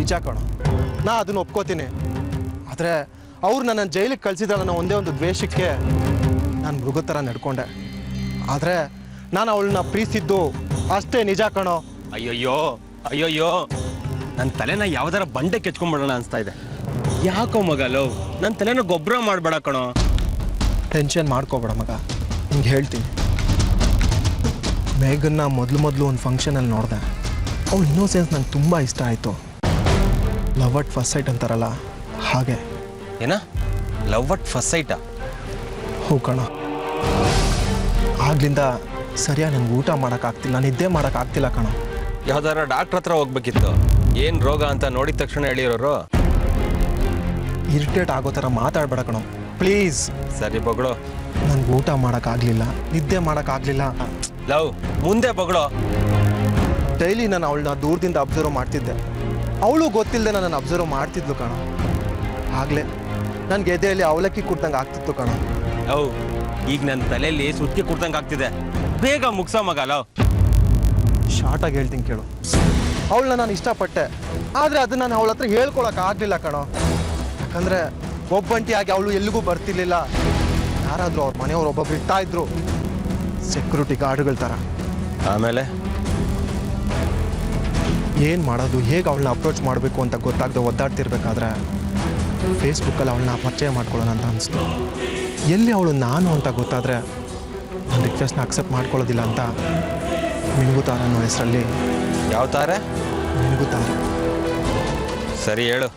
ನಿಜ ಕಣೋ, ನಾ ಅದನ್ನ ಒಪ್ಕೋತೀನಿ. ಆದರೆ ಅವ್ರು ನನ್ನ ಜೈಲಿಗೆ ಕಳಿಸಿದಾಳ ಅನ್ನೋ ಒಂದೇ ಒಂದು ದ್ವೇಷಕ್ಕೆ ನಾನು ಮೃಗ ಥರ ನಡ್ಕೊಂಡೆ. ಆದರೆ ನಾನು ಅವಳನ್ನ ಪ್ರೀತಿಸಿದ್ದು ಅಷ್ಟೇ ನಿಜ ಕಣೋ. ಅಯ್ಯಯ್ಯೋ ಅಯ್ಯಯ್ಯೋ, ನನ್ನ ತಲೆನ ಯಾವ್ದಾರ ಬಂಡೆ ಕೆಚ್ಕೊಂಡ್ಬಿಡೋಣ ಅನಿಸ್ತಾ ಇದೆ. ಯಾಕೋ ಮಗ ಲವ್, ನನ್ನ ತಲೆನ ಗೊಬ್ಬರ ಮಾಡಬೇಡ ಕಣೋ. ಟೆನ್ಷನ್ ಮಾಡ್ಕೋಬೇಡ ಮಗ, ಹಿಂಗೆ ಹೇಳ್ತೀನಿ. ಮೇಘನ್ನ ಮೊದಲು ಒಂದು ಫಂಕ್ಷನಲ್ಲಿ ನೋಡಿದೆ. ಅವಳು ಇನ್ನೋಸೆನ್ಸ್ ನಂಗೆ ತುಂಬ ಇಷ್ಟ ಆಯಿತು. ಲವ್ ಅಟ್ ಫಸ್ಟ್ ಸೈಟ್ ಅಂತಾರಲ್ಲ ಹಾಗೆ. ಏನ ಲವ್ ಅಟ್ ಫಸ್ಟ್ ಸೈಟಾ? ಹೂ ಕಣ. ಆಗ್ಲಿಂದ ಸರಿಯಾಗಿ ನಂಗೆ ಊಟ ಮಾಡೋಕ್ಕಾಗ್ತಿಲ್ಲ, ನಿದ್ದೆ ಮಾಡೋಕ್ಕಾಗ್ತಿಲ್ಲ ಕಣ. ಯಾವ್ದಾರ ಡಾಕ್ಟ್ರ್ ಹತ್ರ ಹೋಗ್ಬೇಕಿತ್ತು. ಏನು ರೋಗ ಅಂತ ನೋಡಿದ ತಕ್ಷಣ ಹೇಳಿರೋರು. ಇರಿಟೇಟ್ ಆಗೋ ಥರ ಮಾತಾಡ್ಬೇಡ ಕಣೋ ಪ್ಲೀಸ್. ಸರಿ ಬಗಳು. ನಂಗೆ ಊಟ ಮಾಡೋಕ್ಕಾಗಲಿಲ್ಲ, ನಿದ್ದೆ ಮಾಡೋಕ್ಕಾಗಲಿಲ್ಲ. ಲವ್ ಮುಂದೆ ಬಗಳು. ಡೈಲಿ ನಾನು ಅವಳನ್ನ ದೂರದಿಂದ ಅಬ್ಸರ್ವ್ ಮಾಡ್ತಿದ್ದೆ. ಅವಳು ಗೊತ್ತಿಲ್ಲದೆ ನನ್ನನ್ನು ಅಬ್ಸರ್ವ್ ಮಾಡ್ತಿದ್ಲು ಕಣ. ಆಗಲೇ ನನಗೆ ಎದೆಯಲ್ಲಿ ಅವಲಕ್ಕಿ ಕುಡ್ದಂಗೆ ಆಗ್ತಿತ್ತು ಕಣ. ಲವ್ ಈಗ ನನ್ನ ತಲೆಯಲ್ಲಿ ಸುತ್ತಿ ಕುಡ್ದಂಗೆ ಆಗ್ತಿದೆ. ಬೇಗ ಮುಗ್ಸ ಮಗ ಲವ್. ಶಾರ್ಟಾಗಿ ಹೇಳ್ತೀನಿ ಕೇಳು. ಅವಳನ್ನ ನಾನು ಇಷ್ಟಪಟ್ಟೆ, ಆದರೆ ಅದನ್ನು ನಾನು ಅವಳ ಹತ್ರ ಹೇಳ್ಕೊಳಕ್ಕಾಗಲಿಲ್ಲ ಕಣೋ. ಯಾಕಂದರೆ ಒಬ್ಬಂಟಿಯಾಗಿ ಅವಳು ಎಲ್ಲಿಗೂ ಬರ್ತಿರ್ಲಿಲ್ಲ. ಯಾರಾದರೂ ಅವ್ರ ಮನೆಯವ್ರು ಒಬ್ಬೊಬ್ರು ಇರ್ತಾ ಇದ್ರು, ಸೆಕ್ಯೂರಿಟಿ ಗಾರ್ಡ್ಗಳ ಥರ. ಆಮೇಲೆ ಏನು ಮಾಡೋದು, ಹೇಗೆ ಅವಳನ್ನ ಅಪ್ರೋಚ್ ಮಾಡಬೇಕು ಅಂತ ಗೊತ್ತಾಗದೆ ಒದ್ದಾಡ್ತಿರ್ಬೇಕಾದ್ರೆ ಫೇಸ್ಬುಕ್ಕಲ್ಲಿ ಅವಳನ್ನ ಪರಿಚಯ ಮಾಡ್ಕೊಳ್ಳೋಣ ಅಂತ ಅನಿಸ್ತು. ಎಲ್ಲಿ ಅವಳು ನಾನು ಅಂತ ಗೊತ್ತಾದರೆ ನನ್ನ ರಿಕ್ವೆಸ್ಟ್ನ ಅಕ್ಸೆಪ್ಟ್ ಮಾಡ್ಕೊಳ್ಳೋದಿಲ್ಲ ಅಂತ ಮಿನುಗುತಾರೆ ಅನ್ನೋ ಹೆಸರಲ್ಲಿ. ಯಾವ ತಾರೆ? ಮಿನುಗುತಾರೆ. ಸರಿ ಹೇಳು.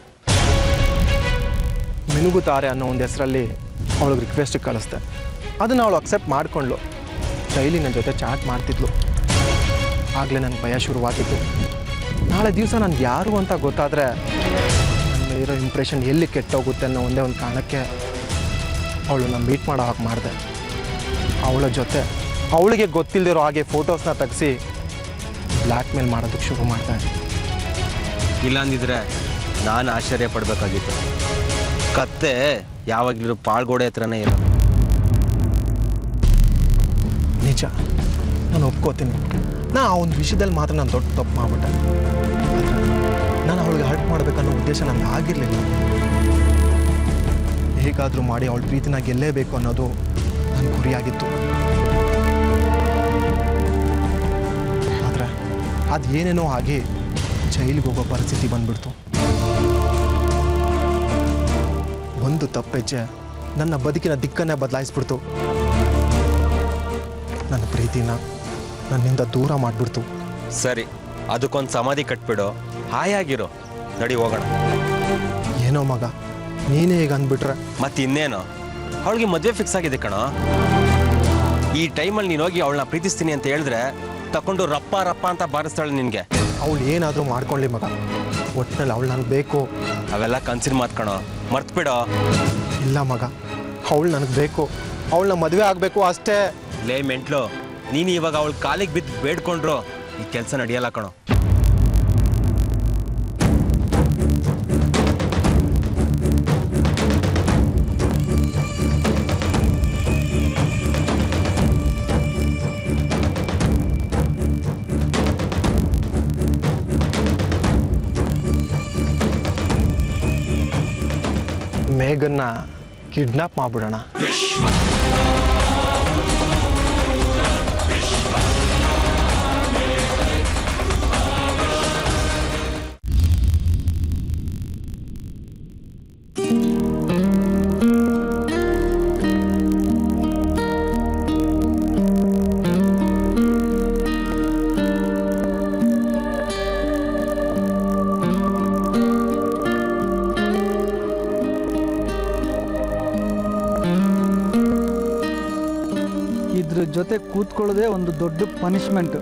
ಮಿನುಗುತಾರೆ ಅನ್ನೋ ಒಂದು ಹೆಸರಲ್ಲಿ ಅವಳಿಗೆ ರಿಕ್ವೆಸ್ಟ್ ಕಳಿಸ್ದೆ. ಅದನ್ನು ಅವಳು ಅಕ್ಸೆಪ್ಟ್ ಮಾಡಿಕೊಂಡ್ಳು. ಡೈಲಿ ನನ್ನ ಜೊತೆ ಚಾಟ್ ಮಾಡ್ತಿದ್ಲು. ಆಗಲೇ ನನಗೆ ಭಯ ಶುರುವಾಗಿತ್ತು. ನಾಳೆ ದಿವಸ ನನಗೆ ಯಾರು ಅಂತ ಗೊತ್ತಾದರೆ ನನ್ನ ಇರೋ ಇಂಪ್ರೆಷನ್ ಎಲ್ಲಿ ಕೆಟ್ಟೋಗುತ್ತೆ ಅನ್ನೋ ಒಂದೇ ಒಂದು ಕಾರಣಕ್ಕೆ ಅವಳನ್ನ ಮೀಟ್ ಮಾಡೋ ಹಾಗೆ ಮಾಡಿದೆ. ಅವಳ ಜೊತೆ ಅವಳಿಗೆ ಗೊತ್ತಿಲ್ಲದಿರೋ ಹಾಗೆ ಫೋಟೋಸ್ನ ತೆಗೆಸಿ ಬ್ಲ್ಯಾಕ್ ಮೇಲ್ ಮಾಡೋದಕ್ಕೆ ಶುರು ಮಾಡಿದೆ. ಇಲ್ಲ ಅಂದಿದ್ರೆ ನಾನು ಆಶ್ಚರ್ಯ ಪಡಬೇಕಾಗಿತ್ತು. ಕತ್ತೆ ಯಾವಾಗಲೂ ಪಾಳ್ಗೋಡೆ ಹತ್ರನೇ ಇರೋ. ನಿಜ, ನಾನು ಒಪ್ಕೋತೀನಿ. ನಾ ಆ ಒಂದು ವಿಷಯದಲ್ಲಿ ಮಾತ್ರ ನಾನು ದೊಡ್ಡ ತಪ್ಪು ಮಾಡಿಬಿಟ್ಟೆ. ನಾನು ಅವಳಿಗೆ ಹರ್ಟ್ ಮಾಡಬೇಕನ್ನೋ ಉದ್ದೇಶ ನನಗೆ ಆಗಿರಲಿಲ್ಲ. ಹೇಗಾದರೂ ಮಾಡಿ ಅವಳ ಪ್ರೀತಿನ ಗೆಲ್ಲೇಬೇಕು ಅನ್ನೋದು ನನ್ನ ಗುರಿಯಾಗಿತ್ತು. ಆದರೆ ಅದು ಏನೇನೋ ಆಗಿ ಜೈಲಿಗೆ ಹೋಗೋ ಪರಿಸ್ಥಿತಿ ಬಂದ್ಬಿಡ್ತು. ಒಂದು ತಪ್ಪೆಜ್ಜೆ ನನ್ನ ಬದುಕಿನ ದಿಕ್ಕನ್ನೇ ಬದಲಾಯಿಸ್ಬಿಡ್ತು. ನನ್ನ ಪ್ರೀತಿನ ನನ್ನಿಂದ ದೂರ ಮಾಡಿಬಿಡ್ತು. ಸರಿ, ಅದಕ್ಕೊಂದು ಸಮಾಧಿ ಕಟ್ಬಿಡು, ಹಾಯಾಗಿರು. ನಡಿ ಹೋಗೋಣ. ಏನೋ ಮಗ, ನೀನೇ ಈಗ ಅಂದ್ಬಿಟ್ರೆ. ಮತ್ತೆ ಇನ್ನೇನು, ಅವಳಿಗೆ ಮದುವೆ ಫಿಕ್ಸ್ ಆಗಿದೆ ಕಣೋ. ಈ ಟೈಮಲ್ಲಿ ನೀನು ಹೋಗಿ ಅವಳನ್ನ ಪ್ರೀತಿಸ್ತೀನಿ ಅಂತ ಹೇಳಿದ್ರೆ ತಗೊಂಡು ರಪ್ಪ ರಪ್ಪ ಅಂತ ಬಾರಿಸ್ತಾಳೆ ನಿನಗೆ. ಅವಳು ಏನಾದರೂ ಮಾಡ್ಕೊಳ್ಳಿ ಮಗ, ಒಟ್ಟಿನಲ್ಲಿ ಅವಳು ನನಗೆ ಬೇಕು. ಅವೆಲ್ಲ ಕನ್ಸಿನ್ ಮಾತು ಕಣೋ, ಮರ್ತ್ಬಿಡೋ. ಇಲ್ಲ ಮಗ, ಅವಳು ನನಗೆ ಬೇಕು. ಅವಳನ್ನ ಮದುವೆ ಆಗಬೇಕು ಅಷ್ಟೇ. ಲೇ ಮೆಂಟ್ಲು, ನೀನು ಇವಾಗ ಅವಳ ಕಾಲಿಗೆ ಬಿದ್ದು ಬೇಡ್ಕೊಂಡ್ರು ಈ ಕೆಲಸ ನಡೆಯಲ್ಲ ಕಣೋ. ಮೇಘನ್ನ ಕಿಡ್ನಾಪ್ ಮಾಡ್ಬಿಡೋಣ. ಇದ್ರ ಜೊತೆ ಕೂತ್ಕೊಳ್ಳೋದೇ ಒಂದು ದೊಡ್ಡ ಪನಿಷ್ಮೆಂಟ್.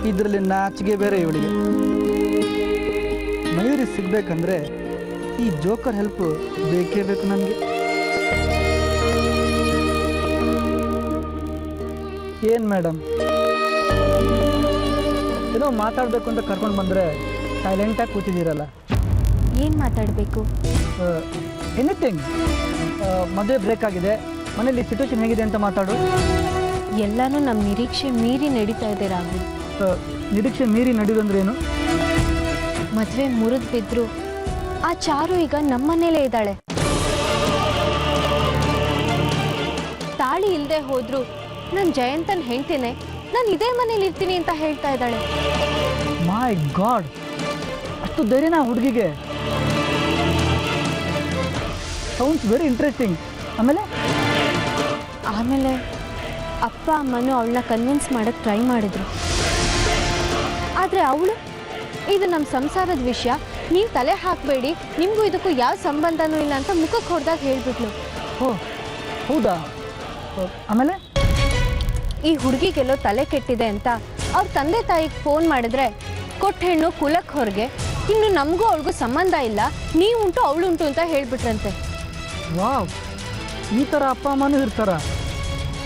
ಇದರಲ್ಲಿ ನಾಚಿಗೆ ಬೇರೆ ಇವಳಿಗೆ. ಮಯೂರಿ ಸಿಗ್ಬೇಕಂದ್ರೆ ಈ ಜೋಕರ್ ಹೆಲ್ಪ್ ಬೇಕೇ ಬೇಕು ನನಗೆ. ಏನು ಮೇಡಮ್, ಏನೋ ಮಾತಾಡಬೇಕು ಅಂತ ಕರ್ಕೊಂಡು ಬಂದರೆ ಸೈಲೆಂಟಾಗಿ ಕೂತಿದ್ದೀರಲ್ಲ. ಏನು ಮಾತಾಡಬೇಕು? ಎನಿಥಿಂಗ್. ಮದುವೆ ಬ್ರೇಕ್ ಆಗಿದೆ, ಮನೇಲಿ ಸಿಚುವೇಶನ್ ಹೇಗಿದೆ ಅಂತ ಮಾತಾಡು. ಎಲ್ಲನೂ ನಮ್ಮ ನಿರೀಕ್ಷೆ ಮೀರಿ ನಡೀತಾ ಇದೆ ರಾಹುಲ್. ನಿರೀಕ್ಷೆ ಮೀರಿ ನಡೆಯೋದು ಅಂದ್ರೆ ಏನು? ಮದುವೆ ಮುರಿದು ಬಿದ್ರು ಆ ಚಾರು ಈಗ ನಮ್ಮನೇಲೇ ಇದ್ದಾಳೆ. ತಾಳಿ ಇಲ್ಲದೆ ಹೋದ್ರು ನಾನು ಜಯಂತನ್ ಹೆಂಡ್ತಿನೇ, ನಾನು ಇದೇ ಮನೇಲಿ ಇರ್ತೀನಿ ಅಂತ ಹೇಳ್ತಾ ಇದ್ದಾಳೆ. ಮೈ ಗಾಡ್, ಅಷ್ಟು ಧೈರ್ಯನಾ ಹುಡುಗಿಗೆ? Sounds very interesting. ಆಮೇಲೆ ಅಪ್ಪ ಅಮ್ಮನೂ ಅವಳನ್ನ ಕನ್ವಿನ್ಸ್ ಮಾಡೋಕ್ಕೆ ಟ್ರೈ ಮಾಡಿದ್ರು. ಆದರೆ ಅವಳು ಇದು ನಮ್ಮ ಸಂಸಾರದ ವಿಷಯ, ನೀವು ತಲೆ ಹಾಕಬೇಡಿ, ನಿಮಗೂ ಇದಕ್ಕೂ ಯಾವ ಸಂಬಂಧನೂ ಇಲ್ಲ ಅಂತ ಮುಖಕ್ಕೆ ಹೊಡೆದಾಗ ಹೇಳಿಬಿಟ್ಲು. ಓ ಹೌದಾ? ಆಮೇಲೆ ಈ ಹುಡುಗಿಗೆಲ್ಲೋ ತಲೆ ಕೆಟ್ಟಿದೆ ಅಂತ ಅವ್ರ ತಂದೆ ತಾಯಿಗೆ ಫೋನ್ ಮಾಡಿದ್ರೆ ಕೊಟ್ಟ ಹೆಣ್ಣು ಕುಲಕ್ಕೆ ಹೊರಗೆ, ಇನ್ನು ನಮಗೂ ಅವಳಿಗೂ ಸಂಬಂಧ ಇಲ್ಲ, ನೀವುಂಟು ಅವಳುಂಟು ಅಂತ ಹೇಳಿಬಿಟ್ರಂತೆ. ವಾವ್, ಈ ಥರ ಅಪ್ಪ ಅಮ್ಮನೂ ಇರ್ತಾರ?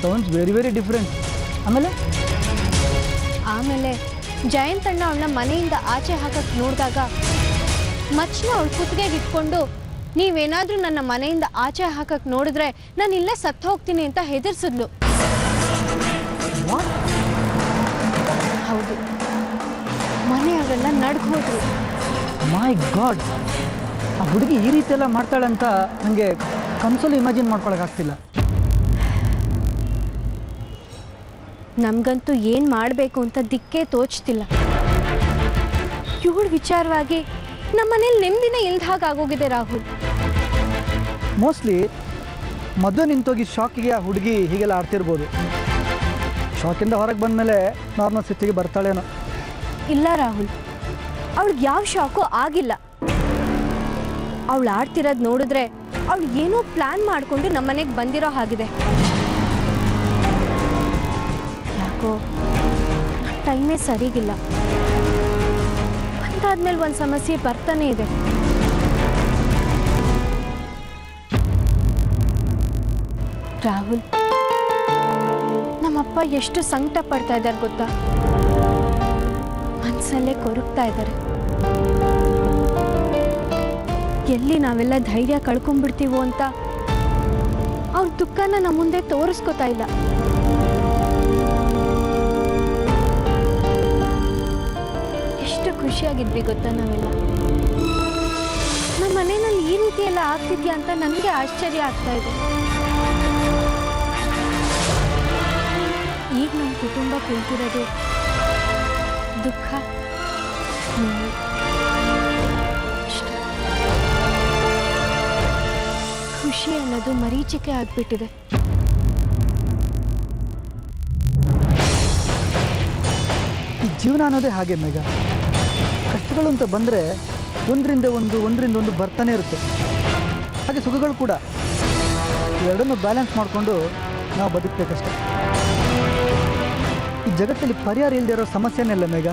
Sounds very very different. ಆಮೇಲೆ ಜಯಂತಣ್ಣ ಅವಳನ್ನ ಮನೆಯಿಂದ ಆಚೆ ಹಾಕಕ್ಕೆ ನೋಡಿದಾಗ ಮಚ್ಚನ ಅವಳ ಕುತ್ತಿಗೆಗೆ ಇಟ್ಕೊಂಡು, ನೀವೇನಾದರೂ ನನ್ನ ಮನೆಯಿಂದ ಆಚೆ ಹಾಕಕ್ಕೆ ನೋಡಿದ್ರೆ ನಾನು ಇಲ್ಲೇ ಸತ್ತು ಹೋಗ್ತೀನಿ ಅಂತ ಹೆದರ್ಸಿದ್ಲು. ಹೌದು, ಮನೆಯವರೆಲ್ಲ ನಡ್ದು ಹೋದ್ರು. ಮೈ ಗಾಡ್, ಆ ಹುಡುಗಿ ಈ ರೀತಿ ಎಲ್ಲ ಮಾಡ್ತಾಳೆ ಅಂತ ನನಗೆ ಕನಸಲ್ಲೂ ಇಮ್ಯಾಜಿನ್ ಮಾಡ್ಕೊಳಕ್ಕಾಗ್ತಿಲ್ಲ. ನಮಗಂತೂ ಏನು ಮಾಡಬೇಕು ಅಂತ ದಿಕ್ಕೇ ತೋಚ್ತಿಲ್ಲ. ಇವಳ ವಿಚಾರವಾಗಿ ನಮ್ಮ ಮನೇಲಿ ನೆಮ್ಮದಿನೇ ಇಲ್ದ ಹಾಗಾಗೋಗಿದೆ ರಾಹುಲ್. ಮೋಸ್ಟ್ಲಿ ಮದುವೆ ನಿಂತೋಗಿ ಶಾಕಿಗೆ ಆ ಹುಡುಗಿ ಹೀಗೆಲ್ಲ ಆಡ್ತಿರ್ಬೋದು. ಶಾಕಿಂದ ಹೊರಗೆ ಬಂದಮೇಲೆ ನಾರ್ಮಲ್ ಸ್ಥಿತಿಗೆ ಬರ್ತಾಳೇನೋ. ಇಲ್ಲ ರಾಹುಲ್, ಅವಳಿಗೆ ಯಾವ ಶಾಕು ಆಗಿಲ್ಲ. ಅವಳು ಆಡ್ತಿರೋದು ನೋಡಿದ್ರೆ ಅವಳು ಏನೋ ಪ್ಲ್ಯಾನ್ ಮಾಡಿಕೊಂಡು ನಮ್ಮ ಮನೆಗೆ ಬಂದಿರೋ ಹಾಗಿದೆ. ಯಾಕೋ ಟೈಮೇ ಸರಿಗಿಲ್ಲ. ಒಂದಾದ್ಮೇಲೆ ಒಂದು ಸಮಸ್ಯೆ ಬರ್ತಾನೆ ಇದೆ. ರಾಹುಲ್, ನಮ್ಮಪ್ಪ ಎಷ್ಟು ಸಂಕಟ ಪಡ್ತಾ ಇದ್ದಾರೆ ಗೊತ್ತಾ? ಮನಸ್ಸಲ್ಲೇ ಕೊರಗ್ತಾ ಇದ್ದಾರೆ. ಎಲ್ಲಿ ನಾವೆಲ್ಲ ಧೈರ್ಯ ಕಳ್ಕೊಂಡ್ಬಿಡ್ತೀವೋ ಅಂತ ಅವ್ರ ದುಃಖನ ನಮ್ಮ ಮುಂದೆ ತೋರಿಸ್ಕೋತಾ ಇಲ್ಲ. ಎಷ್ಟು ಖುಷಿಯಾಗಿದ್ವಿ ಗೊತ್ತಾ ನಾವೆಲ್ಲ. ನಮ್ಮ ಮನೆಯಲ್ಲಿ ಈ ರೀತಿ ಎಲ್ಲ ಆಗ್ತಿದ್ಯಾ ಅಂತ ನನಗೆ ಆಶ್ಚರ್ಯ ಆಗ್ತಾ ಇದೆ. ಈಗ ನಮ್ಮ ಕುಟುಂಬ ಕುಳಿತಿರೋದು ದುಃಖ, ನೋವು, ಇಷ್ಟ. ಖುಷಿ ಅನ್ನೋದು ಮರೀಚಿಕೆ ಆಗ್ಬಿಟ್ಟಿದೆ. ಈ ಜೀವನ ಅನ್ನೋದೇ ಹಾಗೆ ಮೇಘ. ಕಷ್ಟಗಳು ಅಂತ ಬಂದರೆ ಒಂದರಿಂದ ಒಂದು ಬರ್ತಾನೆ ಇರುತ್ತೆ. ಹಾಗೆ ಸುಖಗಳು ಕೂಡ. ಎರಡನ್ನೂ ಬ್ಯಾಲೆನ್ಸ್ ಮಾಡಿಕೊಂಡು ನಾವು ಬದುಕಬೇಕಷ್ಟೆ. ಈ ಜಗತ್ತಲ್ಲಿ ಪರಿಹಾರ ಇಲ್ಲದೆ ಇರೋ ಸಮಸ್ಯೆನೇ ಇಲ್ಲ ಮೇಘ.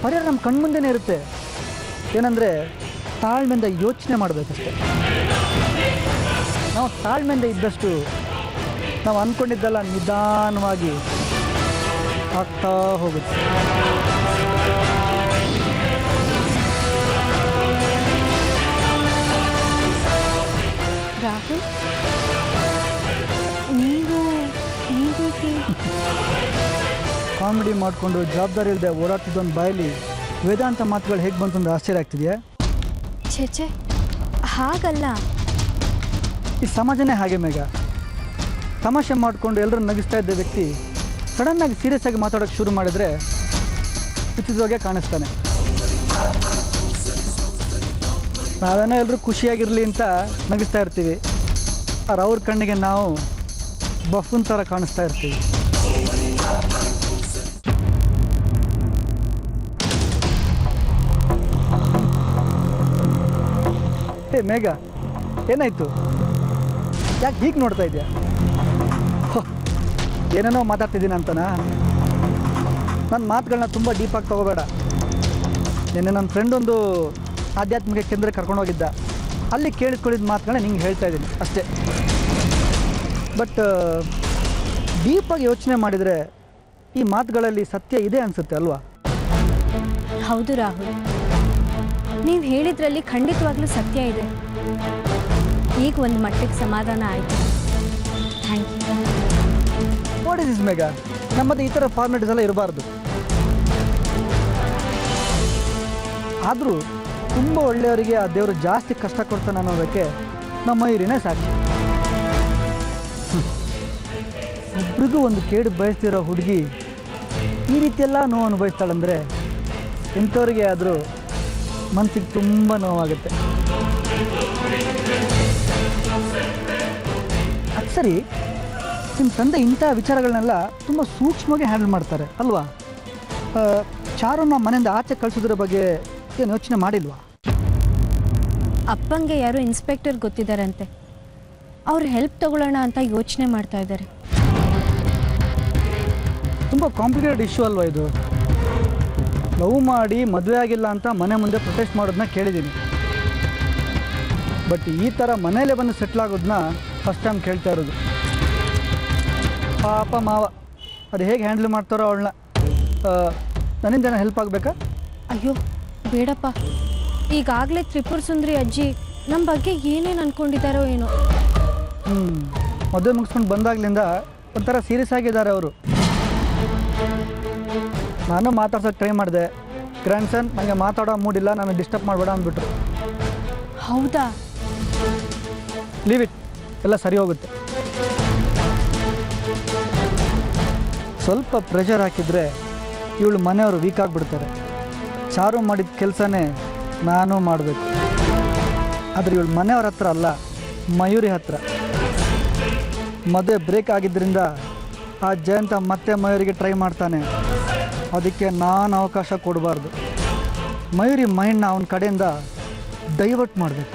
ಪರಿಹಾರ ನಮ್ಮ ಕಣ್ಮುಂದೆನೇ ಇರುತ್ತೆ. ಏನಂದರೆ ತಾಳ್ಮೆಯಿಂದ ಯೋಚನೆ ಮಾಡಬೇಕಷ್ಟೆ. ನಾವು ತಾಳ್ಮೆಯಿಂದ ಇದ್ದಷ್ಟು ನಾವು ಅಂದ್ಕೊಂಡಿದ್ದೆಲ್ಲ ನಿಧಾನವಾಗಿ ಆಗ್ತಾ ಹೋಗುತ್ತೆ. ರಾಹುಲ್, ನೀವು ಈ ರೀತಿ ಕಾಮಿಡಿ ಮಾಡಿಕೊಂಡು ಜವಾಬ್ದಾರಿ ಇಲ್ಲದೆ ಓಡಾಡ್ತಿದ್ದೊಂದು ಬಾಯಲ್ಲಿ ವೇದಾಂತ ಮಾತುಗಳು ಹೇಗೆ ಬಂತು ಅಂತ ಆಶ್ಚರ್ಯ ಆಗ್ತಿದೆಯಾ? ಛೇ, ಹಾಗಲ್ಲ. ಈ ಸಮಾಜನೇ ಹಾಗೆ ಮೇಘ. ತಮಾಷೆ ಮಾಡಿಕೊಂಡು ಎಲ್ಲರೂ ನಗಿಸ್ತಾ ಇದ್ದ ವ್ಯಕ್ತಿ ಸಡನ್ನಾಗಿ ಸೀರಿಯಸ್ ಆಗಿ ಮಾತಾಡೋಕ್ಕೆ ಶುರು ಮಾಡಿದರೆ ಹುಚ್ಚಿದವಾಗೆ ಕಾಣಿಸ್ತಾನೆ. ನಾವೇನೋ ಎಲ್ಲರೂ ಖುಷಿಯಾಗಿರಲಿ ಅಂತ ನಗಿಸ್ತಾ ಇರ್ತೀವಿ, ಅವ್ರ ಕಣ್ಣಿಗೆ ನಾವು ಬಫೂನ್ ಥರ ಕಾಣಿಸ್ತಾ ಇರ್ತೀವಿ. ಏ ಮೇಘ, ಏನಾಯಿತು? ಯಾಕೆ ಹೀಗೆ ನೋಡ್ತಾ ಇದೆಯಾ? ಏನೇನೋ ಮಾತಾಡ್ತಿದ್ದೀನಿ ಅಂತನಾ? ನನ್ನ ಮಾತುಗಳನ್ನ ತುಂಬ ಡೀಪಾಗಿ ತೊಗೋಬೇಡ. ನಿನ್ನೆ ನನ್ನ ಫ್ರೆಂಡ್ ಒಂದು ಆಧ್ಯಾತ್ಮಿಕ ಕೇಂದ್ರಕ್ಕೆ ಕರ್ಕೊಂಡೋಗಿದ್ದ. ಅಲ್ಲಿ ಕೇಳಿಸ್ಕೊಳ್ಳಿದ ಮಾತುಗಳನ್ನ ನಿಂಗೆ ಹೇಳ್ತಾ ಇದ್ದೀನಿ ಅಷ್ಟೇ. ಬಟ್ ಡೀಪಾಗಿ ಯೋಚನೆ ಮಾಡಿದರೆ ಈ ಮಾತುಗಳಲ್ಲಿ ಸತ್ಯ ಇದೆ ಅನಿಸುತ್ತೆ ಅಲ್ವಾ? ಹೌದು ರಾಹುಲ್, ನೀವು ಹೇಳಿದ್ರಲ್ಲಿ ಖಂಡಿತವಾಗ್ಲೂ ಸತ್ಯ ಇದೆ. ಈಗ ಒಂದು ಮಟ್ಟಿಗೆ ಸಮಾಧಾನ ಆಯಿತು. Thank you. What is this Megha? ನಮ್ಮದು ಈ ಥರ ಫಾರ್ಮ್ಯಾಟಿಸ್ ಎಲ್ಲ ಇರಬಾರ್ದು. ಆದರೂ ತುಂಬ ಒಳ್ಳೆಯವರಿಗೆ ಆ ದೇವರು ಜಾಸ್ತಿ ಕಷ್ಟ ಕೊಡ್ತಾನೆ ಅನ್ನೋದಕ್ಕೆ ನಮ್ಮ ಮಯೂರಿನೇ ಸಾಕ್ಷಿ. ಒಬ್ರಿಗೂ ಒಂದು ಕೇಡು ಬಯಸ್ತಿರೋ ಹುಡುಗಿ ಈ ರೀತಿಯೆಲ್ಲ ನೋವು ಅನುಭವಿಸ್ತಾಳಂದರೆ ಇಂಥವ್ರಿಗೆ ಆದರೂ ಮನಸ್ಸಿಗೆ ತುಂಬ ನೋವಾಗುತ್ತೆ. ಅದು ಸರಿ, ನಿಮ್ಮ ತಂದೆ ಇಂಥ ವಿಚಾರಗಳನ್ನೆಲ್ಲ ತುಂಬ ಸೂಕ್ಷ್ಮವಾಗಿ ಹ್ಯಾಂಡಲ್ ಮಾಡ್ತಾರೆ ಅಲ್ವಾ? ಚಾರುನ ಮನೆಯಿಂದ ಆಚೆ ಕಳಿಸೋದ್ರ ಬಗ್ಗೆ ಏನು ಯೋಚನೆ ಮಾಡಿಲ್ವಾ? ಅಪ್ಪಂಗೆ ಯಾರೋ ಇನ್ಸ್ಪೆಕ್ಟರ್ ಗೊತ್ತಿದ್ದಾರಂತೆ, ಅವ್ರ ಹೆಲ್ಪ್ ತಗೊಳ್ಳೋಣ ಅಂತ ಯೋಚನೆ ಮಾಡ್ತಾ ಇದ್ದಾರೆ. ತುಂಬ ಕಾಂಪ್ಲಿಕೇಟೆಡ್ ಇಶ್ಯೂ ಅಲ್ವಾ ಇದು? ಲವ್ ಮಾಡಿ ಮದುವೆ ಆಗಿಲ್ಲ ಅಂತ ಮನೆ ಮುಂದೆ ಪ್ರೊಟೆಸ್ಟ್ ಮಾಡೋದನ್ನ ಕೇಳಿದ್ದೀನಿ. ಬಟ್ ಈ ಥರ ಮನೆಯಲ್ಲೇ ಬಂದು ಸೆಟ್ಲ್ ಆಗೋದನ್ನ ಫಸ್ಟ್ ಟೈಮ್ ಕೇಳ್ತಾ ಇರೋದು. ಪಾಪ ಮಾವ ಅದು ಹೇಗೆ ಹ್ಯಾಂಡಲ್ ಮಾಡ್ತಾರೋ ಅವಳನ್ನ. ನನ್ನಿಂದ ಹೆಲ್ಪ್ ಆಗಬೇಕಾ? ಅಯ್ಯೋ ಬೇಡಪ್ಪ, ಈಗಾಗಲೇ ತ್ರಿಪುರ ಸುಂದರಿ ಅಜ್ಜಿ ನಮ್ಮ ಬಗ್ಗೆ ಏನೇನು ಅಂದ್ಕೊಂಡಿದ್ದಾರೋ ಏನೋ. ಮದುವೆ ಮುಗಿಸ್ಕೊಂಡು ಬಂದಾಗ್ಲಿಂದ ಒಂಥರ ಸೀರಿಯಸ್ ಆಗಿದ್ದಾರೆ ಅವರು. ನಾನು ಮಾತಾಡ್ಸೋಕ್ಕೆ ಟ್ರೈ ಮಾಡಿದೆ. ಗ್ರ್ಯಾಂಡ್ ಸನ್, ನನಗೆ ಮಾತಾಡೋ ಮೂಡಿಲ್ಲ, ನಾನು ಡಿಸ್ಟರ್ಬ್ ಮಾಡಬೇಡ ಅಂದ್ಬಿಟ್ರು. ಹೌದಾ? ಲೀವ್ ಇಟ್, ಎಲ್ಲ ಸರಿ ಹೋಗುತ್ತೆ. ಸ್ವಲ್ಪ ಪ್ರೆಷರ್ ಹಾಕಿದರೆ ಇವಳು ಮನೆಯವರು ವೀಕ್ ಆಗಿಬಿಡ್ತಾರೆ. ಚಾರು ಮಾಡಿದ ಕೆಲಸನೇ ನಾನು ಮಾಡಬೇಕು. ಆದರೆ ಇವಳು ಮನೆಯವ್ರ ಹತ್ರ ಅಲ್ಲ, ಮಯೂರಿ ಹತ್ರ. ಮದುವೆ ಬ್ರೇಕ್ ಆಗಿದ್ದರಿಂದ ಆ ಜಯಂತ ಮತ್ತೆ ಮಯೂರಿಗೆ ಟ್ರೈ ಮಾಡ್ತಾನೆ. ಅದಕ್ಕೆ ನಾನು ಅವಕಾಶ ಕೊಡಬಾರ್ದು. ಮಯೂರಿ ಮೈಂಡ್ನ ಅವನ ಕಡೆಯಿಂದ ಡೈವರ್ಟ್ ಮಾಡಬೇಕು.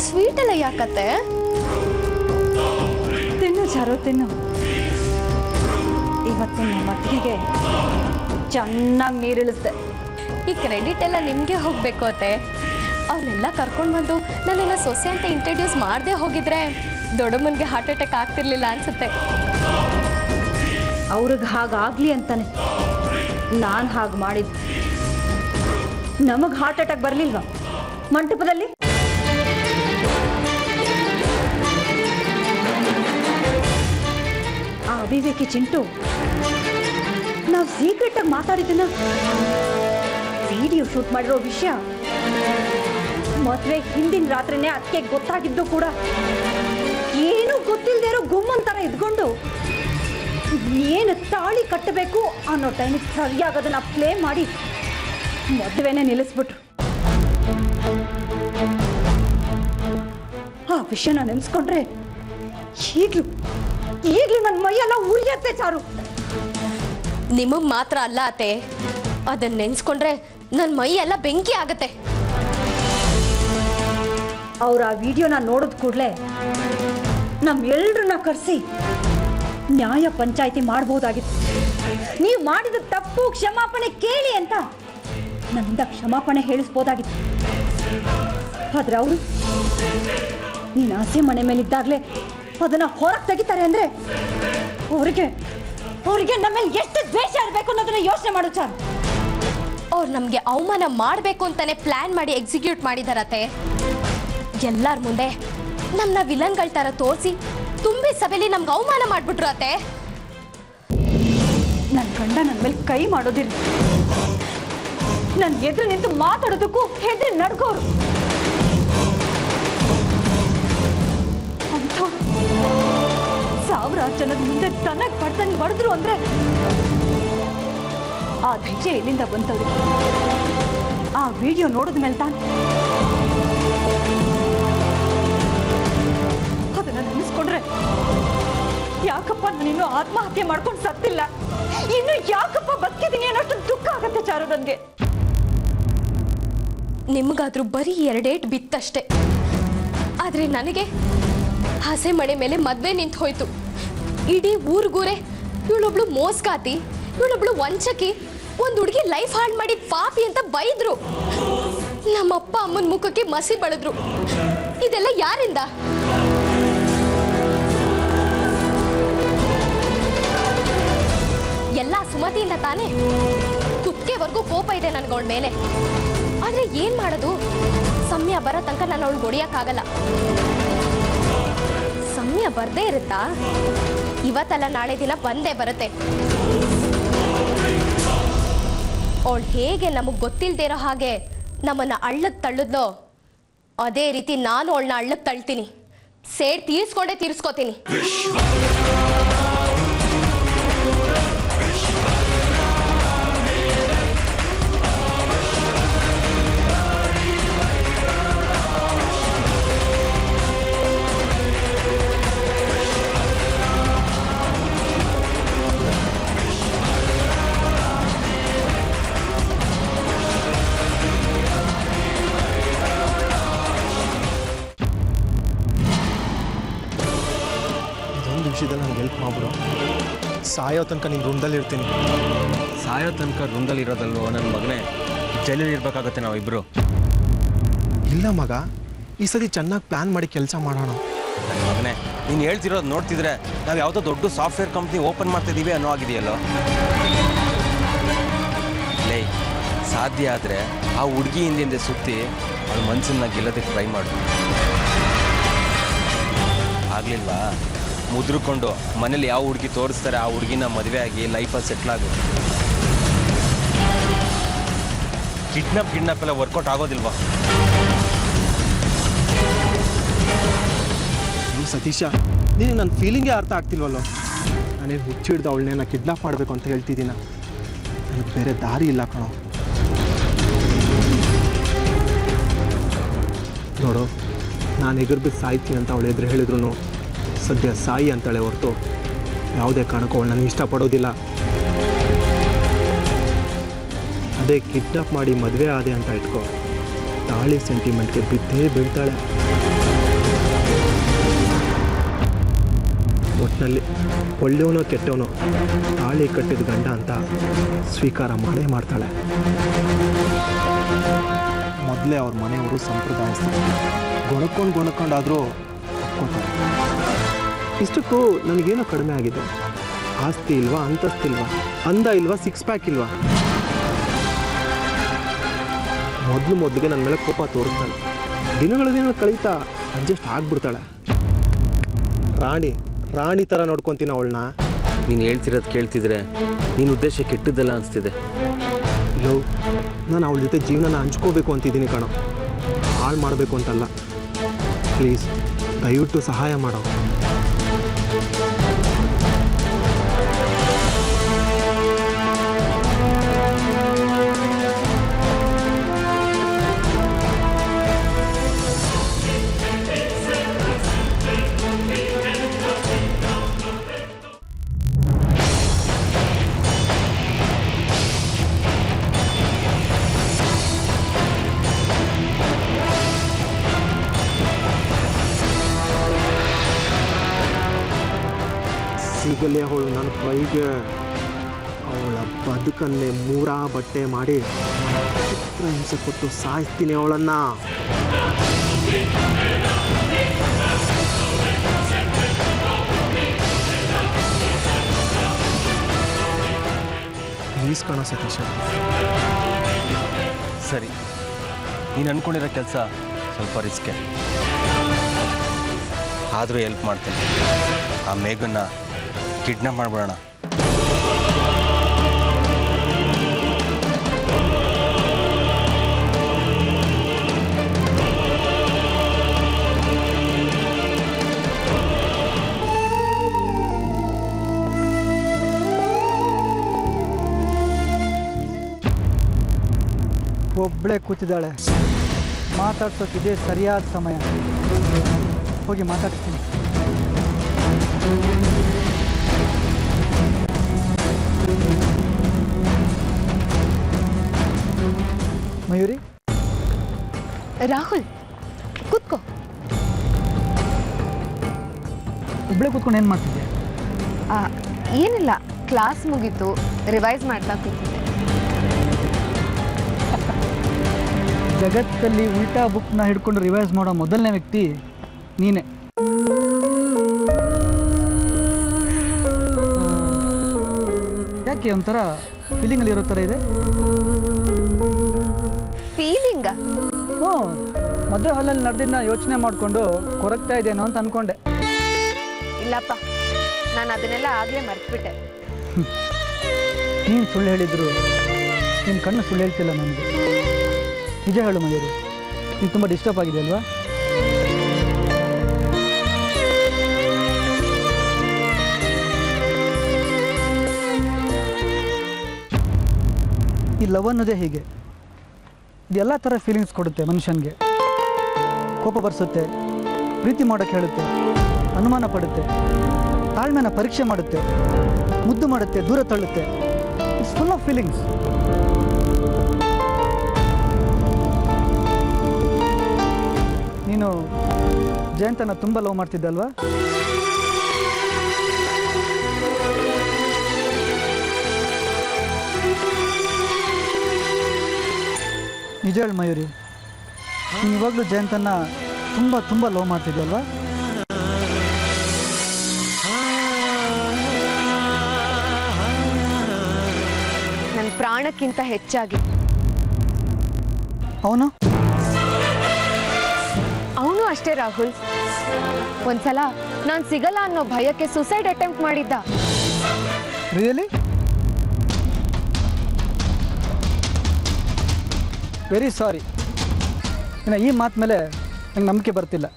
ಸ್ವೀಟ್ ಎಲ್ಲ ಯಾಕತ್ತೆ? ತಿನ್ನು ಚಾರು, ತಿನ್ನು. ಇವತ್ತಿನ ಮಟ್ಟಿಗೆ ಚೆನ್ನಾಗಿ ನೀರಿಳಿಸ್ದೆ. ಈ ಕ್ರೆಡಿಟ್ ಎಲ್ಲ ನಿಮಗೆ ಹೋಗಬೇಕು ಅತ್ತೆ. ಅವನ್ನೆಲ್ಲ ಕರ್ಕೊಂಡು ಬಂದು ನಾನೆಲ್ಲ ಸೊಸೆ ಅಂತ ಇಂಟ್ರಡ್ಯೂಸ್ ಮಾಡದೆ ಹೋಗಿದ್ರೆ ದೊಡ್ಡಮ್ಮನಿಗೆ ಹಾರ್ಟ್ ಅಟ್ಯಾಕ್ ಆಗ್ತಿರ್ಲಿಲ್ಲ ಅನ್ಸುತ್ತೆ. ಅವ್ರಿಗೆ ಹಾಗಾಗಲಿ ಅಂತಾನೆ ನಾನು ಹಾಗೆ ಮಾಡಿದ್ದು. ನಮಗೆ ಹಾರ್ಟ್ ಅಟ್ಯಾಕ್ ಬರಲಿಲ್ವಾ ಮಂಟಪದಲ್ಲಿ? ಆ ಅವಿವೇಕಿ ಚಿಂಟು ನಾವು ಸೀಕ್ರೆಟ್ ಆಗಿ ಮಾತಾಡಿದ್ದನ್ನ ವಿಡಿಯೋ ಶೂಟ್ ಮಾಡಿರೋ ವಿಷಯ ಮದುವೆ ಹಿಂದಿನ ರಾತ್ರಿನೇ ಅದಕ್ಕೆ ಗೊತ್ತಾಗಿದ್ದು ಕೂಡ ಏನು ಗೊತ್ತಿಲ್ಲದೆ ಇರೋ ಗುಮ್ಮಂತರ ಇದ್ಕೊಂಡು ಏನು ತಾಳಿ ಕಟ್ಟಬೇಕು ಅನ್ನೋ ಟೈಮಿಗೆ ಸರಿಯಾಗೋದನ್ನ ಪ್ಲೇ ಮಾಡಿ ಮದುವೆನೇ ನಿಲ್ಲಿಸ್ಬಿಟ್ರು. ಆ ವಿಷಯನ ನೆನೆಸ್ಕೊಂಡ್ರೆ ಈಗ್ಲೂ ನನ್ನ ಮೈಯೆಲ್ಲ ಉರಿಯತ್ತೆ ಚಾರು. ನಿಮಗ್ ಮಾತ್ರ ಅಲ್ಲ ಅತ್ತೆ, ಅದನ್ನ ನೆನ್ಸ್ಕೊಂಡ್ರೆ ನನ್ನ ಮೈ ಎಲ್ಲ ಬೆಂಕಿ ಆಗತ್ತೆ. ಅವ್ರ ಆ ವಿಡಿಯೋನ ನೋಡಿದ ಕೂಡಲೇ ನಮ್ಮೆಲ್ರನ್ನ ಕರೆಸಿ ನ್ಯಾಯ ಪಂಚಾಯಿತಿ ಮಾಡ್ಬೋದಾಗಿತ್ತು. ನೀವು ಮಾಡಿದ ತಪ್ಪು ಕ್ಷಮಾಪಣೆ ಕೇಳಿ ಅಂತ ನನ್ನಿಂದ ಕ್ಷಮಾಪಣೆ ಹೇಳಿಸ್ಬೋದಾಗಿತ್ತು. ಆದ್ರೆ ಅವರು ನೀನು ಆಸೆ ಮನೆ ಮೇಲಿದ್ದಾಗಲೇ ಅದನ್ನ ಹೊರಗೆ ತೆಗಿತಾರೆ ಅಂದ್ರೆ ಅವ್ರಿಗೆ ನಮ್ಮ ಮೇಲೆ ಎಷ್ಟು ದ್ವೇಷ ಇರಬೇಕು ಅನ್ನೋದನ್ನ ಯೋಚನೆ ಮಾಡು ಚಾರು. ಅವ್ರು ನಮ್ಗೆ ಅವಮಾನ ಮಾಡ್ಬೇಕು ಅಂತಾನೆ ಪ್ಲಾನ್ ಮಾಡಿ ಎಕ್ಸಿಕ್ಯೂಟ್ ಮಾಡಿದಾರತ್ತೆ. ಎಲ್ಲಾರ ಮುಂದೆ ನಮ್ನ ವಿಲನ್ಗಳ ತರ ತೋರಿಸಿ ತುಂಬಿ ಸಭೆಲಿ ನಮ್ಗೆ ಅವಮಾನ ಮಾಡ್ಬಿಟ್ರು ಅತ್ತೆ. ನನ್ನ ಗಂಡ ನನ್ನ ಮೇಲೆ ಕೈ ಮಾಡೋದಿಲ್ಲ, ನನ್ನ ಎದುರು ನಿಂತು ಮಾತಾಡೋದಕ್ಕೂ ಹೆದರಿ ನಡ್ಕೋರು. ಸಾವಿರಾರು ಜನದ ಮುಂದೆ ತನಗೆ ಪಡ್ತಂಗೆ ಬಡಿದ್ರು ಅಂದ್ರೆ ಆ ಧೈರ್ಯ ಎಲ್ಲಿಂದ ಬಂತವ್ರಿಗೆ? ಆ ವಿಡಿಯೋ ನೋಡಿದ ಮೇಲೆ ತಾನೆ. ಅದನ್ನ ನೆನೆಸ್ಕೊಂಡ್ರೆ ಯಾಕಪ್ಪ ನಾನಿನ್ನೂ ಆತ್ಮಹತ್ಯೆ ಮಾಡ್ಕೊಂಡು ಸತ್ತಿಲ್ಲ, ಇನ್ನು ಯಾಕಪ್ಪ ಬದುಕಿದ್ದೀನಿ ಅನ್ನೋಷ್ಟು ದುಃಖ ಆಗತ್ತೆ ಚಾರು ನನಗೆ. ನಿಮ್ಗಾದ್ರೂ ಬರೀ 2 ಏಟ್ ಬಿತ್ತಷ್ಟೆ, ಆದ್ರೆ ನನಗೆ ಹಸೆ ಮನೆ ಮೇಲೆ ಮದ್ವೆ ನಿಂತು ಹೋಯ್ತು. ಇಡೀ ಊರ್ಗೂರೆ ಇವಳೊಬ್ಳು ಮೋಸ್ಕಾತಿ, ಇವಳೊಬ್ಳು ವಂಚಕಿ, ಒಂದು ಹುಡುಗಿ ಲೈಫ್ ಹಾಳು ಮಾಡಿದ ಪಾಪಿ ಅಂತ ಬೈದ್ರು. ನಮ್ಮಪ್ಪ ಅಮ್ಮನ ಮುಖಕ್ಕೆ ಮಸಿ ಬಳಿದ್ರು. ಇದೆಲ್ಲ ಯಾರಿಂದ? ಎಲ್ಲ ಸುಮತಿಯಿಂದ ತಾನೇ. ಕುಕ್ಕೆ ಇಲ್ಲಿವರೆಗೂ ಕೋಪ ಇದೆ ನನಗೆ ಅವಳ ಮೇಲೆ. ಆದ್ರೆ ಏನ್ ಮಾಡೋದು, ಸಮಯ ಬರೋ ತನಕ ನಾನು ಅವಳು ಹೊಡಿಯಕ್ಕಾಗಲ್ಲ. ಸಮಯ ಬರ್ದೇ ಇರುತ್ತಾ? ಇವತ್ತಲ್ಲ ನಾಳೆ ದಿನ ಬಂದೇ ಬರುತ್ತೆ. ಅವಳು ಹೇಗೆ ನಮಗ್ ಗೊತ್ತಿಲ್ದೇ ಇರೋ ಹಾಗೆ ನಮ್ಮನ್ನ ಅಳ್ಳಕ್ ತಳ್ಳಿದ್ಲೋ ಅದೇ ರೀತಿ ನಾನು ಅವಳನ್ನ ಅಳ್ಳಕ್ ತಳ್ತೀನಿ. ಸೇಡ್ ತೀರ್ಸ್ಕೊಂಡೇ ತೀರ್ಸ್ಕೋತೀನಿ. ಇದೊಂದು ವಿಷಯದಲ್ಲಿ ನನಗೆ ಹೆಲ್ಪ್ ಮಾಡ್ಬಿಡು. ಸಾಯೋ ತನಕ ನಿನ್ನ ರೂಮ್ದಲ್ಲಿ ಇರ್ತೀನಿ. ಸಾಯೋ ತನಕ ರೂಮ್ದಲ್ಲಿ ಇರೋದಲ್ವೋ ನನ್ನ ಮಗನೇ, ಜೈಲಲ್ಲಿ ಇರ್ಬೇಕಾಗತ್ತೆ ನಾವಿಬ್ರು. ಇಲ್ಲ ಮಗ, ಈ ಸತಿ ಚೆನ್ನಾಗಿ ಪ್ಲ್ಯಾನ್ ಮಾಡಿ ಕೆಲಸ ಮಾಡೋಣ. ನನ್ನ ಮಗನೇ, ನೀನು ಹೇಳ್ತಿರೋದು ನೋಡ್ತಿದ್ರೆ ನಾವು ಯಾವುದೋ ದೊಡ್ಡ ಸಾಫ್ಟ್ವೇರ್ ಕಂಪ್ನಿ ಓಪನ್ ಮಾಡ್ತಿದ್ದೀವಿ ಅನ್ನೋ ಆಗಿದೆಯಲ್ಲೋ. ಲೇ, ಸಾಧ್ಯ ಆದರೆ ಆ ಹುಡುಗಿ ಹಿಂದೆ ಸುತ್ತಿ ಅವಳ ಮನಸ್ಸನ್ನ ಗೆಲ್ಲೋದಕ್ಕೆ ಟ್ರೈ ಮಾಡು. ಆಗಲಿಲ್ವಾ, ಮುದ್ರಕೊಂಡು ಮನೇಲಿ ಯಾವ ಹುಡುಗಿ ತೋರಿಸ್ತಾರೆ ಆ ಹುಡುಗಿನ ಮದುವೆ ಆಗಿ ಲೈಫಲ್ಲಿ ಸೆಟ್ಲ್ ಆಗು. ಕಿಡ್ನಾಪ್ ಎಲ್ಲ ವರ್ಕೌಟ್ ಆಗೋದಿಲ್ವಾ? ಸತೀಶ, ನೀನು ನನ್ನ ಫೀಲಿಂಗೇ ಅರ್ಥ ಆಗ್ತಿಲ್ವಲ್ಲೋ. ನಾನೇನು ಹುಚ್ಚಿಡ್ದು ಅವಳನ್ನೇನ ಕಿಡ್ನಾಪ್ ಮಾಡಬೇಕು ಅಂತ ಹೇಳ್ತಿದ್ದೀನ. ನನಗೆ ಬೇರೆ ದಾರಿ ಇಲ್ಲ ಕಣೋ. ನೋಡು, ನಾನು ಎಗರ್ಬಿದ್ದು ಸಾಯ್ತೀನಿ ಅಂತ ಅವಳು ಎದುರು ಹೇಳಿದ್ರು ಸದ್ಯ ಸಾಯಿ ಅಂತಾಳೆ ಹೊರತು ಯಾವುದೇ ಕಾರಣಕ್ಕೂ ಅವಳು ನನಗೆ ಇಷ್ಟಪಡೋದಿಲ್ಲ. ಅದೇ ಕಿಡ್ನಾಪ್ ಮಾಡಿ ಮದುವೆ ಆದೆ ಅಂತ ಇಟ್ಕೋ, ತಾಳಿ ಸೆಂಟಿಮೆಂಟ್ಗೆ ಬಿದ್ದೇ ಬೀಳ್ತಾಳೆ. ಒಟ್ಟಿನಲ್ಲಿ ಒಳ್ಳೆಯವನೋ ಕೆಟ್ಟವನೋ ತಾಳಿ ಕಟ್ಟಿದ ಗಂಡ ಅಂತ ಸ್ವೀಕಾರ ಮಾಡೇ ಮಾಡ್ತಾಳೆ. ಮೊದಲೇ ಅವ್ರ ಮನೆಯವರು ಸಂಪ್ರದಾಯಸ್ಥರು, ಗೊಣಕೊಂಡಾದರೂ ಒಪ್ಕೋತಾರೆ. ಇಷ್ಟಕ್ಕೂ ನನಗೇನೋ ಕಡಿಮೆ ಆಗಿದೆ. ಆಸ್ತಿ ಇಲ್ವಾ, ಅಂತಸ್ತಿಲ್ವಾ, ಅಂದ ಇಲ್ವಾ, ಸಿಕ್ಸ್ ಪ್ಯಾಕ್ ಇಲ್ವಾ. ಮೊದಲಿಗೆ ನನ್ನ ಮೇಲೆ ಕೋಪ ತೋರಿಸ್ತಾಳೆ. ದಿನಗಳೇನೋ ಕಳೀತಾ ಅಡ್ಜಸ್ಟ್ ಆಗ್ಬಿಡ್ತಾಳೆ. ರಾಣಿ ಥರ ನೋಡ್ಕೊತೀನಿ ಅವಳನ್ನ. ನೀನು ಹೇಳ್ತಿರೋದು ಕೇಳ್ತಿದ್ರೆ ನಿನ್ನ ಉದ್ದೇಶ ಕೆಟ್ಟದ್ದಲ್ಲ ಅನಿಸ್ತಿದೆ. ಲವ್, ನಾನು ಅವಳ ಜೊತೆ ಜೀವನನ ಹಂಚ್ಕೋಬೇಕು ಅಂತಿದ್ದೀನಿ ಕಣೋ, ಹಾಳು ಮಾಡಬೇಕು ಅಂತಲ್ಲ. ಪ್ಲೀಸ್ ದಯವಿಟ್ಟು ಸಹಾಯ ಮಾಡೋ. ಸಿಗಲೇ ಅವಳು ನನ್ನ ಕೈಗೆ ಅವಳ ಬದುಕನ್ನೇ ಮೂರಾ ಬಟ್ಟೆ ಮಾಡಿ ಚಿತ್ರಹಿಂಸೆ ಕೊಟ್ಟು ಸಾಯಿಸ್ತೀನಿ ಅವಳನ್ನು. ಪ್ಲೀಸ್ ಕಣ ಸತೀಶ. ಸರಿ, ನೀನು ಅಂದ್ಕೊಂಡಿರೋ ಕೆಲಸ ಸ್ವಲ್ಪ ರಿಸ್ಕೆ, ಆದರೂ ಹೆಲ್ಪ್ ಮಾಡ್ತೀನಿ. ಆ ಮೇಘನ್ನ ಕಿಡ್ನಾಪ್ ಮಾಡ್ಬಿಡೋಣ. ಒಬ್ಬಳೇ ಕೂತಿದ್ದಾಳೆ. ಮಾತಾಡ್ಸೋಕ್ಕಿದೆ ಸರಿಯಾದ ಸಮಯ. ಹೋಗಿ ಮಾತಾಡ್ತೀನಿ. ಮಯೂರಿ, ರಾಹುಲ್, ಕೂತ್ಕೋ. ಒಬ್ಬಳೇ ಕೂತ್ಕೊಂಡು ಏನು ಮಾಡ್ತಿದ್ದೆ? ಏನಿಲ್ಲ, ಕ್ಲಾಸ್ ಮುಗೀತು, ರಿವೈಸ್ ಮಾಡ್ತಾ ಕೂತಿದ್ದೆ. ಜಗತ್ತಲ್ಲಿ ಉಲ್ಟಾ ಬುಕ್ನ ಹಿಡ್ಕೊಂಡು ರಿವೈಸ್ ಮಾಡೋ ಮೊದಲನೇ ವ್ಯಕ್ತಿ ನೀನೇ. ಯಾಕೆ ಒಂಥರ ಫೀಲಿಂಗಲ್ಲಿ ಇರೋ ಥರ ಇದೆ. ಫೀಲಿಂಗ? ಹ್ಞೂ, ಮದುವೆ ಹಾಲಲ್ಲಿ ನಡೆದಿದ್ದನ್ನ ಯೋಚನೆ ಮಾಡಿಕೊಂಡು ಕೊರಗ್ತಾ ಇದೇನೋ ಅಂತ ಅಂದ್ಕೊಂಡೆ. ಇಲ್ಲಪ್ಪ, ನಾನು ಅದನ್ನೆಲ್ಲ ಆಗಲೇ ಮರ್ತ್ಬಿಟ್ಟೆ. ನೀನು ಸುಳ್ಳು ಹೇಳಿದ್ರು ನಿನ್ನ ಕಣ್ಣು ಸುಳ್ಳು ಹೇಳ್ತಿಲ್ಲ ನನಗೆ. ನಿಜ ಹೇಳು ಮಯೂರಿ, ನೀನು ತುಂಬ ಡಿಸ್ಟರ್ಬ್ ಆಗಿದೆ ಅಲ್ವಾ? ಈ ಲವ್ ಅನ್ನೋದೇ ಹೀಗೆ, ಇದೆಲ್ಲ ಥರ ಫೀಲಿಂಗ್ಸ್ ಕೊಡುತ್ತೆ ಮನುಷ್ಯನಿಗೆ. ಕೋಪ ಬರ್ಸುತ್ತೆ, ಪ್ರೀತಿ ಮಾಡೋಕ್ಕೆ ಹೇಳುತ್ತೆ, ಅನುಮಾನ ಪಡುತ್ತೆ, ತಾಳ್ಮೆನ ಪರೀಕ್ಷೆ ಮಾಡುತ್ತೆ, ಮುದ್ದು ಮಾಡುತ್ತೆ, ದೂರ ತಳ್ಳುತ್ತೆ. It's full of feelings. ನೀನು ಜಯಂತನ ತುಂಬ ಲವ್ ಮಾಡ್ತಿದ್ದಲ್ವಾ? ನಿಜ ಹೇಳು ಮಯೂರಿ, ನೀನು ಇವಾಗಲೂ ಜಯಂತನ ತುಂಬ ತುಂಬ ಲವ್ ಮಾಡ್ತಿದ್ದಲ್ವಾ? ನನ್ನ ಪ್ರಾಣಕ್ಕಿಂತ ಹೆಚ್ಚಾಗಿ. ಅವನು ಅಷ್ಟೇ ರಾಹುಲ್. ಒಂದ್ಸಲ ನಾನು ಸಿಗಲ್ಲ ಅನ್ನೋ ಭಯಕ್ಕೆ ಸುಸೈಡ್ ಅಟೆಂಪ್ಟ್ ಮಾಡಿದ್ದ. ರಿಯಲಿ? Very sorry. ಇನ್ನು ಈ ಮಾತು ಮೇಲೆ ನಂಗೆ ನಂಬಿಕೆ ಬರ್ತಿಲ್ಲ.